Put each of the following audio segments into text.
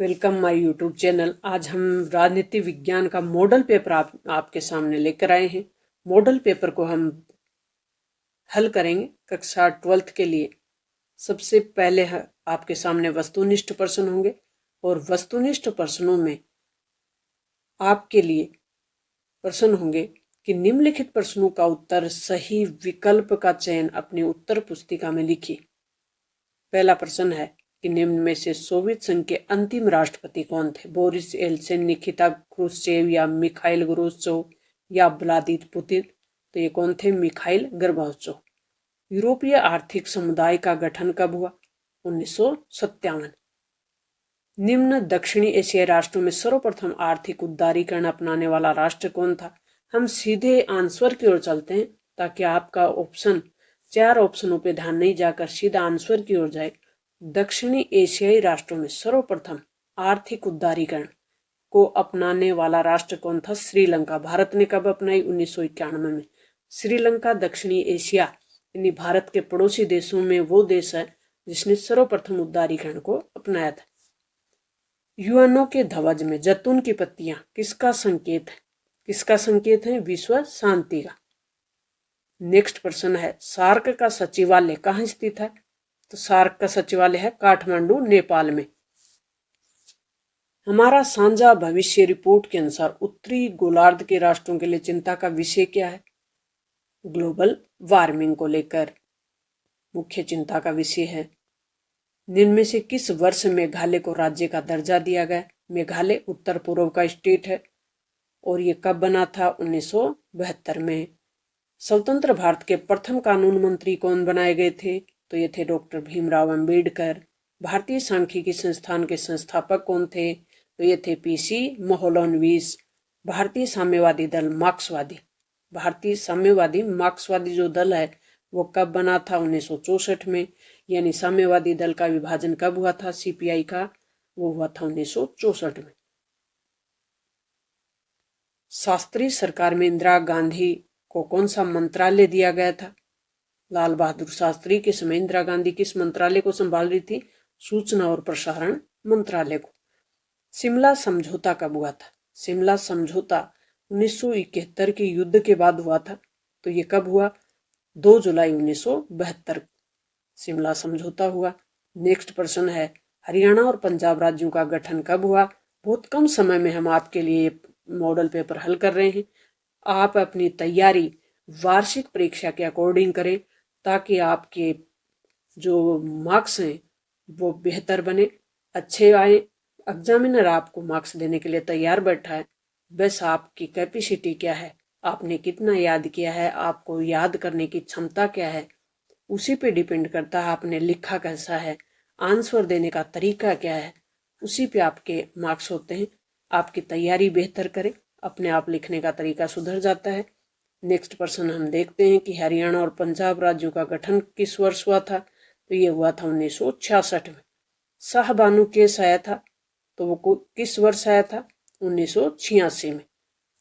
Welcome my YouTube channel. आज हम राजनीति विज्ञान का मॉडल पेपर आपके सामने लेकर आए हैं। मॉडल पेपर को हम हल करेंगे कक्षा 12th के लिए। सबसे पहले आपके सामने वस्तुनिष्ठ प्रश्न होंगे और वस्तुनिष्ठ प्रश्नों में आपके लिए प्रश्न होंगे कि निम्नलिखित प्रश्नों का उत्तर सही विकल्प का चयन अपनी उत्तर पुस्तिका में लिखिए। पहला प्रश्न है कि निम्न में से सोवियत संघ के अंतिम राष्ट्रपति कौन थे? बोरिस एल्सिन, निकिता क्रुश्चेव या मिखाइल गोर्बाचोव या व्लादिमीर पुतिन? तो ये कौन थे? Mikhail Gorbachev. यूरोपीय आर्थिक समुदाय का गठन कब हुआ? 1957। निम्न दक्षिणी एशियाई राष्ट्रों में सर्वप्रथम आर्थिक उदारीकरण अपनाने वाला राष्ट्र कौन था? हम सीधे आंसर की ओर चलते हैं ताकि आपका ऑप्शन 4 ऑप्शनों पे ध्यान नहीं जाकर सीधा आंसर की ओर जाए। दक्षिणी एशियाई राष्ट्रों में सर्वप्रथम आर्थिक उदारीकरण को अपनाने वाला राष्ट्र कौन था? श्रीलंका। भारत ने कब अपनाई? 1991 में। श्रीलंका दक्षिणी एशिया यानी भारत के पड़ोसी देशों में वो देश है जिसने सर्वप्रथम उदारीकरण को अपनाया था। यूएनओ के ध्वज में जैतून की पत्तियां किसका संकेत है? किसका संकेत है? विश्व शांति का। नेक्स्ट प्रश्न है सार्क का सचिवालय कहाँ स्थित है? तो सार्क का सचिवालय है काठमांडू, नेपाल में। हमारा साझा भविष्य रिपोर्ट के अनुसार उत्तरी गोलार्ध के राष्ट्रों के लिए चिंता का विषय क्या है? ग्लोबल वार्मिंग को लेकर मुख्य चिंता का विषय है। निम्न में से किस वर्ष मेघालय को राज्य का दर्जा दिया गया? मेघालय उत्तर पूर्व का स्टेट है और ये कब बना था? 1972 में। स्वतंत्र भारत के प्रथम कानून मंत्री कौन बनाए गए थे? तो ये थे डॉक्टर भीमराव अंबेडकर। भारतीय सांख्यिकी संस्थान के संस्थापक कौन थे? तो ये थे पीसी मोहलनवीस। भारतीय साम्यवादी दल मार्क्सवादी। भारतीय साम्यवादी मार्क्सवादी जो दल है वो कब बना था? 1964 में। यानी साम्यवादी दल का विभाजन कब हुआ था? सीपीआई का वो हुआ था 1964 में। शास्त्री सरकार में इंदिरा गांधी को कौन सा मंत्रालय दिया गया था? लाल बहादुर शास्त्री के समय इंदिरा गांधी किस मंत्रालय को संभाल रही थी? सूचना और प्रसारण मंत्रालय को। शिमला समझौता कब हुआ था? शिमला समझौता 1971 के युद्ध के बाद हुआ था। तो ये कब हुआ? 2 जुलाई 1972 शिमला समझौता हुआ। नेक्स्ट प्रश्न है हरियाणा और पंजाब राज्यों का गठन कब हुआ? बहुत कम समय में हम आपके लिए मॉडल पेपर हल कर रहे हैं। आप अपनी तैयारी वार्षिक परीक्षा के अकॉर्डिंग करें ताकि आपके जो मार्क्स हैं वो बेहतर बने, अच्छे आए। एग्जामिनर आपको मार्क्स देने के लिए तैयार बैठा है। बस आपकी कैपेसिटी क्या है, आपने कितना याद किया है, आपको याद करने की क्षमता क्या है, उसी पे डिपेंड करता है आपने लिखा कैसा है, आंसर देने का तरीका क्या है, उसी पे आपके मार्क्स होते हैं। आपकी तैयारी बेहतर करें, अपने आप लिखने का तरीका सुधर जाता है। नेक्स्ट प्रश्न हम देखते हैं कि हरियाणा और पंजाब राज्यों का गठन किस वर्ष हुआ था? तो ये हुआ था 1966 में। शाहबानो केस आया था तो वो किस वर्ष आया था? 1986 में।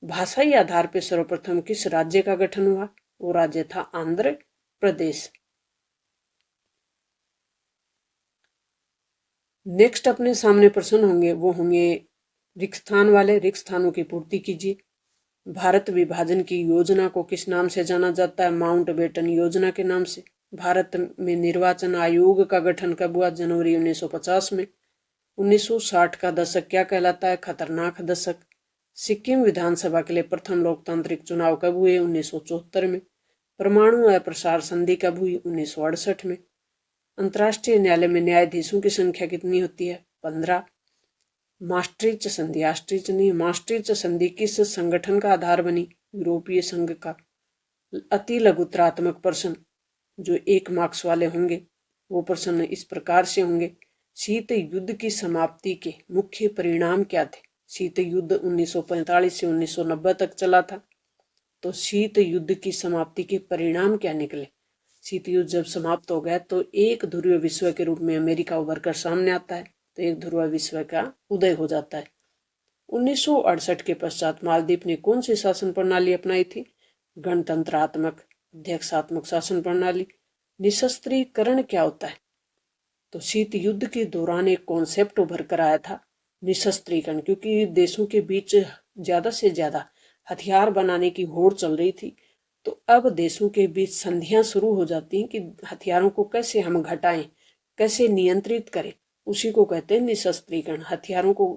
भाषाई आधार पर सर्वप्रथम किस राज्य का गठन हुआ? वो राज्य था आंध्र प्रदेश। नेक्स्ट अपने सामने प्रश्न होंगे वो होंगे रिक्त स्थान वाले। रिक्त स्थानों की पूर्ति कीजिए। भारत विभाजन की योजना को किस नाम से जाना जाता है? माउंटबेटन योजना के नाम से। भारत में निर्वाचन आयोग का गठन कब हुआ? जनवरी 1950 में। 1960 का दशक क्या कहलाता है? खतरनाक दशक। सिक्किम विधानसभा के लिए प्रथम लोकतांत्रिक चुनाव कब हुए? 1974 में। परमाणु अप्रसार संधि कब हुई? 1968 में। अंतर्राष्ट्रीय न्यायालय में न्यायाधीशों की संख्या कितनी होती है? 15। मास्ट्रिच संधि, आस्ट्रिच नहीं, मास्ट्रिच संधि किस संगठन का आधार बनी? यूरोपीय संघ का। अति लघुतरात्मक प्रश्न जो 1 मार्क्स वाले होंगे वो प्रश्न इस प्रकार से होंगे। शीत युद्ध की समाप्ति के मुख्य परिणाम क्या थे? शीत युद्ध 1945 से 1990 तक चला था। तो शीत युद्ध की समाप्ति के परिणाम क्या निकले? शीत युद्ध जब समाप्त हो गया तो एक ध्रुवीय विश्व के रूप में अमेरिका उभर कर सामने आता है, तो एक ध्रुवीय विश्व का उदय हो जाता है। 1968 के पश्चात मालदीव ने कौन सी शासन प्रणाली अपनाई थी? गणतंत्रात्मक अध्यक्षात्मक शासन प्रणाली। निशस्त्रीकरण क्या होता है? तो शीत युद्ध के दौरान एक कॉन्सेप्ट उभर कर आया था निशस्त्रीकरण, क्योंकि देशों के बीच ज्यादा से ज्यादा हथियार बनाने की होड़ चल रही थी। तो अब देशों के बीच संधियां शुरू हो जाती हैं कि हथियारों को कैसे हम घटाएं, कैसे नियंत्रित करें। उसी को कहते हैं निशस्त्रीकरण। हथियारों को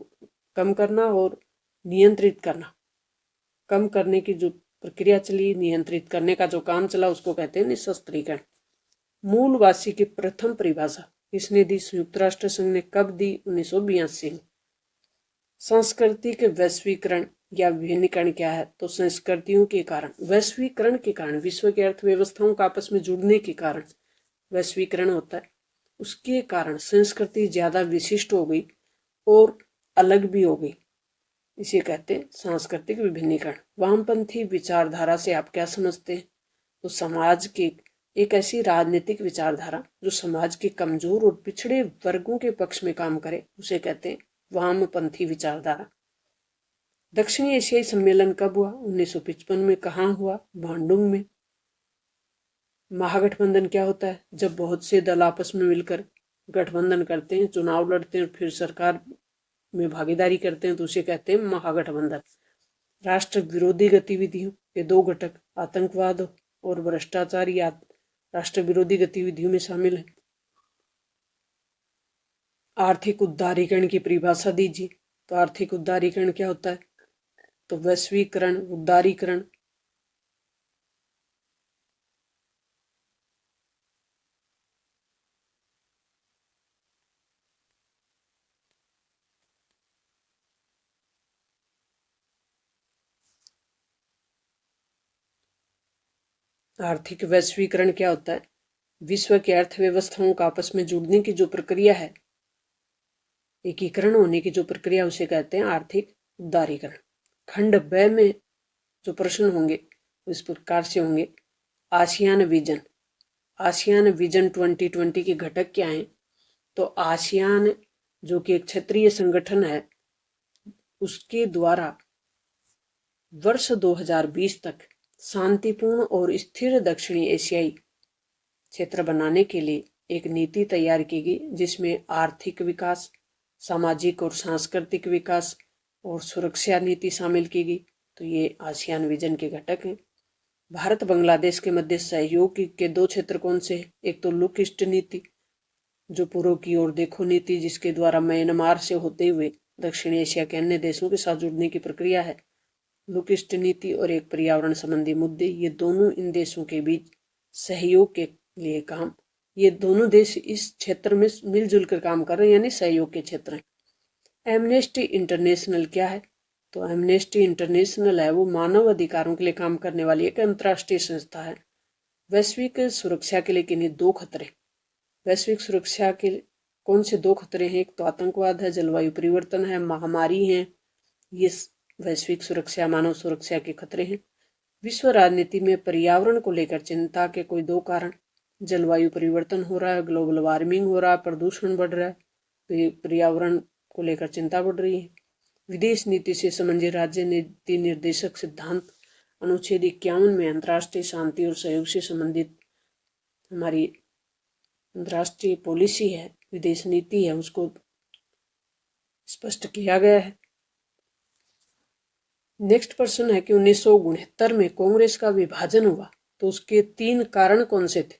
कम करना और नियंत्रित करना, कम करने की जो प्रक्रिया चली, नियंत्रित करने का जो काम चला, उसको कहते हैं निशस्त्रीकरण। मूलवासी की प्रथम परिभाषा किसने दी? संयुक्त राष्ट्र संघ ने। कब दी? 1982 में। सांस्कृतिक वैश्वीकरण या विभिन्नीकरण क्या है? तो संस्कृतियों के कारण, वैश्वीकरण के कारण, विश्व की अर्थव्यवस्थाओं का आपस में जुड़ने के कारण वैश्वीकरण होता है। उसके कारण संस्कृति ज्यादा विशिष्ट हो गई और अलग भी हो गई। इसे कहते हैं सांस्कृतिक विभिन्नीकरण। वामपंथी विचारधारा से आप क्या समझते हैं? तो समाज के एक ऐसी राजनीतिक विचारधारा जो समाज के कमजोर और पिछड़े वर्गों के पक्ष में काम करे, उसे कहते हैं वामपंथी विचारधारा। दक्षिणी एशियाई सम्मेलन कब हुआ? 1955 में। कहाँ हुआ? बांडुंग में। महागठबंधन क्या होता है? जब बहुत से दल आपस में मिलकर गठबंधन करते हैं, चुनाव लड़ते हैं और फिर सरकार में भागीदारी करते हैं, तो उसे कहते हैं महागठबंधन। राष्ट्र विरोधी गतिविधियों के दो घटक, आतंकवाद और भ्रष्टाचार, या राष्ट्र विरोधी गतिविधियों में शामिल है। आर्थिक उदारीकरण की परिभाषा दीजिए। तो आर्थिक उदारीकरण क्या होता है? तो वैश्वीकरण, उदारीकरण। आर्थिक वैश्वीकरण क्या होता है? विश्व की अर्थव्यवस्थाओं का आपस में जुड़ने की जो प्रक्रिया है, एकीकरण होने की जो प्रक्रिया, उसे कहते हैं आर्थिक उदारीकरण। खंड ब में जो प्रश्न होंगे इस प्रकार से होंगे। आसियान विजन, आसियान विजन 2020 के घटक क्या हैं? तो आसियान जो कि एक क्षेत्रीय संगठन है, उसके द्वारा वर्ष 2020 तक शांतिपूर्ण और स्थिर दक्षिणी एशियाई क्षेत्र बनाने के लिए एक नीति तैयार की गई, जिसमें आर्थिक विकास, सामाजिक और सांस्कृतिक विकास और सुरक्षा नीति शामिल की गई। तो ये आसियान विजन के घटक हैं। भारत बांग्लादेश के मध्य सहयोग के दो क्षेत्र कौन से हैं? एक तो लुक ईस्ट नीति, जो पूर्व की ओर देखो नीति, जिसके द्वारा म्यांमार से होते हुए दक्षिण एशिया के अन्य देशों के साथ जुड़ने की प्रक्रिया है, लुक ईस्ट नीति। और एक पर्यावरण संबंधी मुद्दे, ये दोनों इन देशों के बीच सहयोग के लिए काम, ये दोनों देश इस क्षेत्र में मिलजुल कर काम कर रहे हैं, यानी सहयोग के क्षेत्र हैं। एमनेस्टी इंटरनेशनल क्या है? तो एमनेस्टी इंटरनेशनल है वो मानव अधिकारों के लिए काम करने वाली एक अंतर्राष्ट्रीय संस्था है। वैश्विक सुरक्षा के लिए किन्हीं दो खतरे, वैश्विक सुरक्षा के कौन से दो खतरे हैं? एक तो आतंकवाद है, जलवायु परिवर्तन है, महामारी है। ये वैश्विक सुरक्षा, मानव सुरक्षा के खतरे हैं। विश्व राजनीति में पर्यावरण को लेकर चिंता के कोई दो कारण, जलवायु परिवर्तन हो रहा है, ग्लोबल वार्मिंग हो रहा है, प्रदूषण बढ़ रहा है, तो पर्यावरण को लेकर चिंता बढ़ रही है। विदेश नीति से संबंधित राज्य नीति निर्देशक सिद्धांत अनुच्छेद 51 में अंतर्राष्ट्रीय शांति और सहयोग से संबंधित हमारी अंतर्राष्ट्रीय पॉलिसी है, विदेश नीति है, उसको स्पष्ट किया गया है। नेक्स्ट प्रश्न है कि 1969 में कांग्रेस का विभाजन हुआ, तो उसके तीन कारण कौन से थे?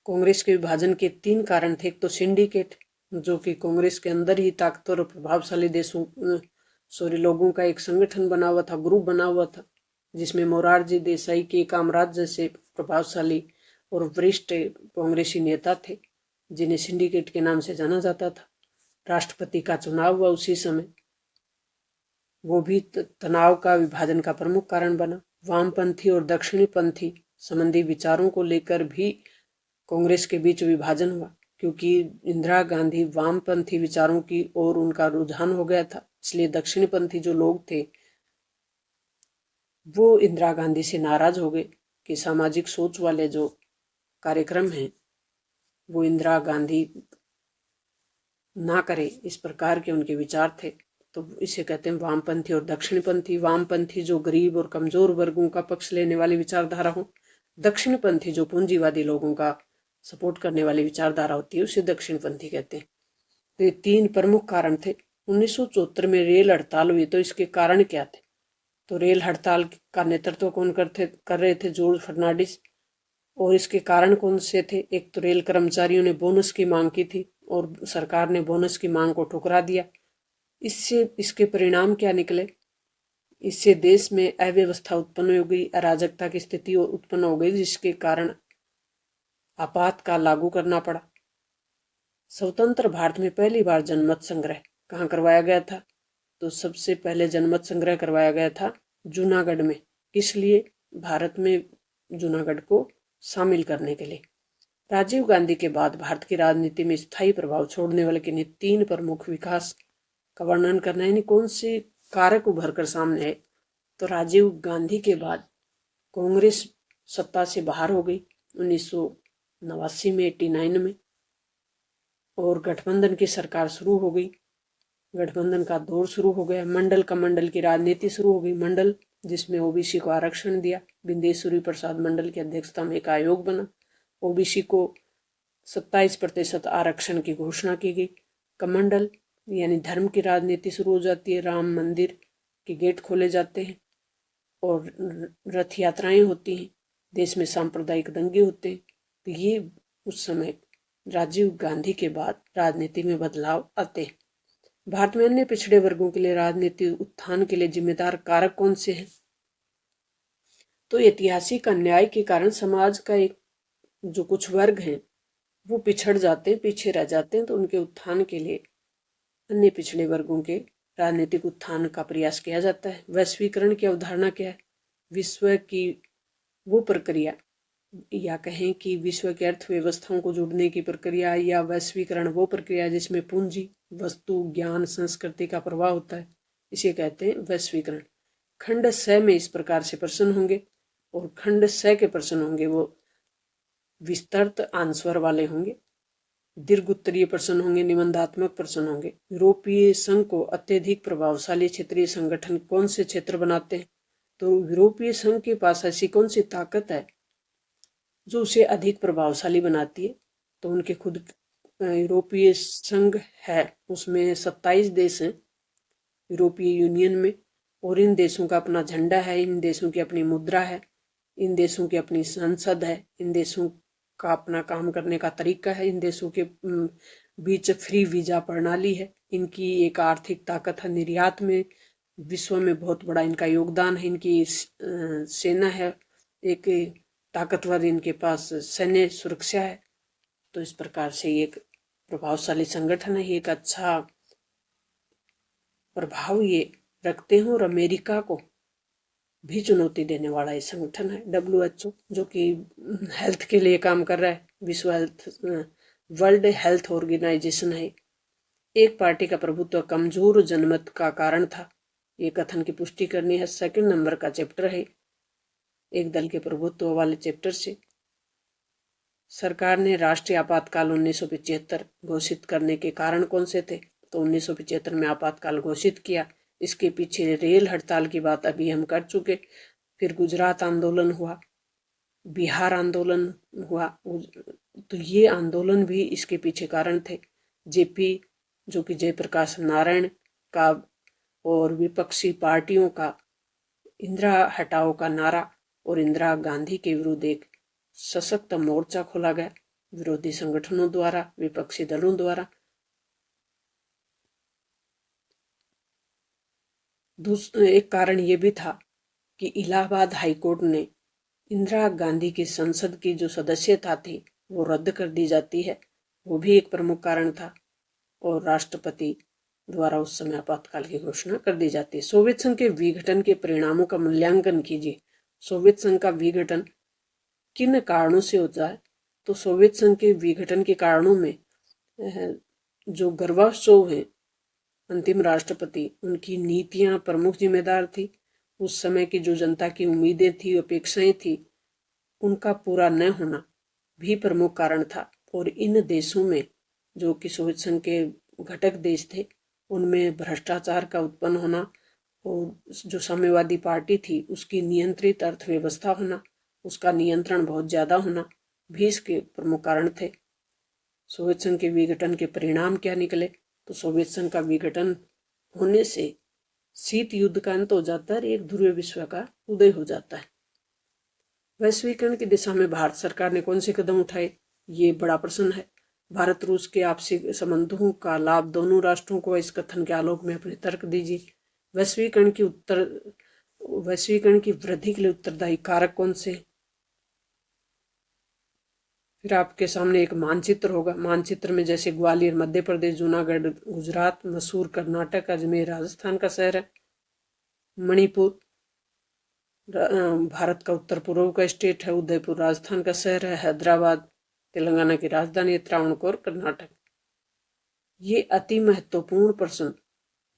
कांग्रेस के विभाजन के तीन कारण थे। एक तो सिंडिकेट, जो कि कांग्रेस के अंदर ही ताकतवर और प्रभावशाली लोगों का एक संगठन बना हुआ था, ग्रुप बना हुआ था, जिसमें मोरारजी देसाई के, कामराज जैसे प्रभावशाली और वरिष्ठ कांग्रेसी नेता थे, जिन्हें सिंडिकेट के नाम से जाना जाता था। राष्ट्रपति का चुनाव हुआ उसी समय, वो भी तनाव का, विभाजन का प्रमुख कारण बना। वामपंथी और दक्षिणपंथी संबंधी विचारों को लेकर भी कांग्रेस के बीच विभाजन हुआ, क्योंकि इंदिरा गांधी वामपंथी विचारों की ओर उनका रुझान हो गया था, इसलिए दक्षिणपंथी जो लोग थे वो इंदिरा गांधी से नाराज हो गए कि सामाजिक सोच वाले जो कार्यक्रम हैं वो इंदिरा गांधी ना करे, इस प्रकार के उनके विचार थे। तो इसे कहते हैं वामपंथी और दक्षिणपंथी। वामपंथी जो गरीब और कमजोर वर्गों का पक्ष लेने वाली विचारधारा हो, दक्षिणपंथी जो पूंजीवादी लोगों का सपोर्ट करने वाली विचारधारा होती है, उसे दक्षिणपंथी कहते हैं। तो ये तीन प्रमुख कारण थे 1974 में रेल हड़ताल हुई, तो इसके कारण क्या थे? तो रेल हड़ताल का नेतृत्व कौन कर रहे थे? जॉर्ज फर्नांडिस। और इसके कारण कौन से थे? एक तो रेल कर्मचारियों ने बोनस की मांग की थी और सरकार ने बोनस की मांग को ठुकरा दिया। इसके परिणाम क्या निकले? इससे देश में अव्यवस्था उत्पन्न हो गई, अराजकता की स्थिति उत्पन्न हो गई, जिसके कारण आपातकाल लागू करना पड़ा। स्वतंत्र भारत में पहली बार जनमत संग्रह कहाँ करवाया गया था? तो सबसे पहले जनमत संग्रह करवाया गया था जूनागढ़ में। किस लिए? भारत में जूनागढ़ को शामिल करने के लिए। राजीव गांधी के बाद भारत की राजनीति में स्थायी प्रभाव छोड़ने वाले किन्हीं 3 प्रमुख विकास का वर्णन करना है, यानी कौन से कारक उभर कर सामने है? तो राजीव गांधी के बाद कांग्रेस सत्ता से बाहर हो गई 1989 में, 89 में, और गठबंधन की सरकार शुरू हो गई। गठबंधन का दौर शुरू हो गया। मंडल की राजनीति शुरू हो गई। मंडल, जिसमें ओबीसी को आरक्षण दिया। बिंदेश्वरी प्रसाद मंडल की अध्यक्षता में एक आयोग बना। ओबीसी को 27% आरक्षण की घोषणा की गई। कमंडल यानी धर्म की राजनीति शुरू हो जाती है। राम मंदिर के गेट खोले जाते हैं और रथ यात्राएं होती हैं। देश में सांप्रदायिक दंगे होते हैं। तो ये उस समय राजीव गांधी के बाद राजनीति में बदलाव आते हैं। भारत में अन्य पिछड़े वर्गों के लिए राजनीतिक उत्थान के लिए जिम्मेदार कारक कौन से हैं? तो ऐतिहासिक अन्याय के कारण समाज का एक जो कुछ वर्ग हैं वो पिछड़ जाते हैं, पीछे रह जाते हैं। तो उनके उत्थान के लिए अन्य पिछड़े वर्गों के राजनीतिक उत्थान का प्रयास किया जाता है। वैश्वीकरण की अवधारणा क्या है? विश्व की वो प्रक्रिया, या कहें कि विश्व की अर्थव्यवस्थाओं को जोड़ने की प्रक्रिया, या वैश्वीकरण वो प्रक्रिया जिसमें पूंजी, वस्तु, ज्ञान, संस्कृति का प्रभाव होता है, इसे कहते हैं वैश्वीकरण। खंड 6 में इस प्रकार से प्रश्न होंगे, और खंड 6 के प्रश्न होंगे वो विस्तृत आंसर वाले होंगे, दीर्घ उत्तरीय प्रश्न होंगे, निबंधात्मक प्रश्न होंगे। यूरोपीय संघ को अत्यधिक प्रभावशाली क्षेत्रीय संगठन कौन से क्षेत्र बनाते हैं? तो यूरोपीय संघ के पास ऐसी कौन सी ताकत है जो उसे अधिक प्रभावशाली बनाती है? तो उनके खुद यूरोपीय संघ है, उसमें 27 देश हैं यूरोपीय यूनियन में, और इन देशों का अपना झंडा है, इन देशों की अपनी मुद्रा है, इन देशों की अपनी संसद है, इन देशों का अपना काम करने का तरीका है, इन देशों के बीच फ्री वीजा प्रणाली है, इनकी एक आर्थिक ताकत है, निर्यात में विश्व में बहुत बड़ा इनका योगदान है, इनकी सेना है, एक ताकतवर इनके पास सैन्य सुरक्षा है। तो इस प्रकार से एक प्रभावशाली संगठन है, एक अच्छा प्रभाव ये रखते हैं, और अमेरिका को भी चुनौती देने वाला ये संगठन है WHO, जो कि हेल्थ के लिए काम कर रहा है। वर्ल्ड हेल्थ ऑर्गेनाइजेशन है। एक पार्टी का प्रभुत्व कमजोर जनमत का कारण था, ये कथन की पुष्टि करनी है। 2 नंबर का चैप्टर है, एक दल के प्रभुत्व वाले चैप्टर से। सरकार ने राष्ट्रीय आपातकाल 1975 घोषित करने के कारण कौन से थे? तो 1975 में आपातकाल घोषित किया। इसके पीछे रेल हड़ताल की बात अभी हम कर चुके। फिर गुजरात आंदोलन हुआ, बिहार आंदोलन हुआ, तो ये आंदोलन भी इसके पीछे कारण थे। जेपी, जो कि जयप्रकाश नारायण का और विपक्षी पार्टियों का इंदिरा हटाओ का नारा और इंदिरा गांधी के विरुद्ध एक सशक्त मोर्चा खोला गया, विरोधी संगठनों द्वारा, विपक्षी दलों द्वारा। एक कारण ये भी था कि इलाहाबाद हाईकोर्ट ने इंदिरा गांधी की संसद की जो सदस्यता थी वो रद्द कर दी जाती है, वो भी एक प्रमुख कारण था। और राष्ट्रपति द्वारा उस समय आपातकाल की घोषणा कर दी जाती है। सोवियत संघ के विघटन के परिणामों का मूल्यांकन कीजिए। सोवियत संघ का विघटन किन कारणों से होता है? तो सोवियत संघ के विघटन के कारणों में जो गोर्बाचोव है, अंतिम राष्ट्रपति, उनकी नीतियां प्रमुख जिम्मेदार थी। उस समय की जो जनता की उम्मीदें थी, अपेक्षाएं थी, उनका पूरा न होना भी प्रमुख कारण था। और इन देशों में, जो कि सोवियत संघ के घटक देश थे, उनमें भ्रष्टाचार का उत्पन्न होना और जो साम्यवादी पार्टी थी उसकी नियंत्रित अर्थव्यवस्था होना, उसका नियंत्रण बहुत ज्यादा होना भी इसके प्रमुख कारण थे। सोवियत संघ के विघटन के परिणाम क्या निकले? तो सोवियत संघ का विघटन होने से शीत युद्ध का अंत हो जाता है और एक ध्रुवीय विश्व का उदय हो जाता है। वैश्वीकरण की दिशा में भारत सरकार ने कौन से कदम उठाए, ये बड़ा प्रश्न है। भारत रूस के आपसी संबंधों का लाभ दोनों राष्ट्रों को, इस कथन के आलोक में अपने तर्क दीजिए। वैश्वीकरण की वृद्धि के लिए उत्तरदायी कारक कौन से। फिर आपके सामने एक मानचित्र होगा। मानचित्र में जैसे ग्वालियर मध्य प्रदेश, जूनागढ़ गुजरात, मैसूर कर्नाटक, अजमेर राजस्थान का शहर है, मणिपुर भारत का उत्तर पूर्व का स्टेट है, उदयपुर राजस्थान का शहर है, हैदराबाद तेलंगाना की राजधानी है, त्रावणकोर कर्नाटक। ये अति महत्वपूर्ण प्रश्न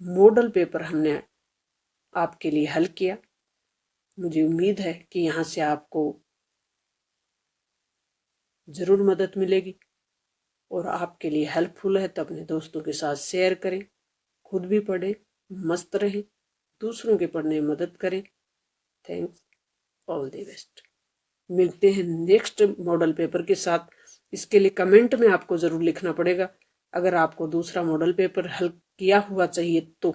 मॉडल पेपर हमने आपके लिए हल किया। मुझे उम्मीद है कि यहाँ से आपको जरूर मदद मिलेगी और आपके लिए हेल्पफुल है तो अपने दोस्तों के साथ शेयर करें, खुद भी पढ़ें, मस्त रहें, दूसरों के पढ़ने में मदद करें। Thanks, all the best. मिलते हैं नेक्स्ट मॉडल पेपर के साथ। इसके लिए कमेंट में आपको जरूर लिखना पड़ेगा। अगर आपको दूसरा मॉडल पेपर हल किया हुआ चाहिए तो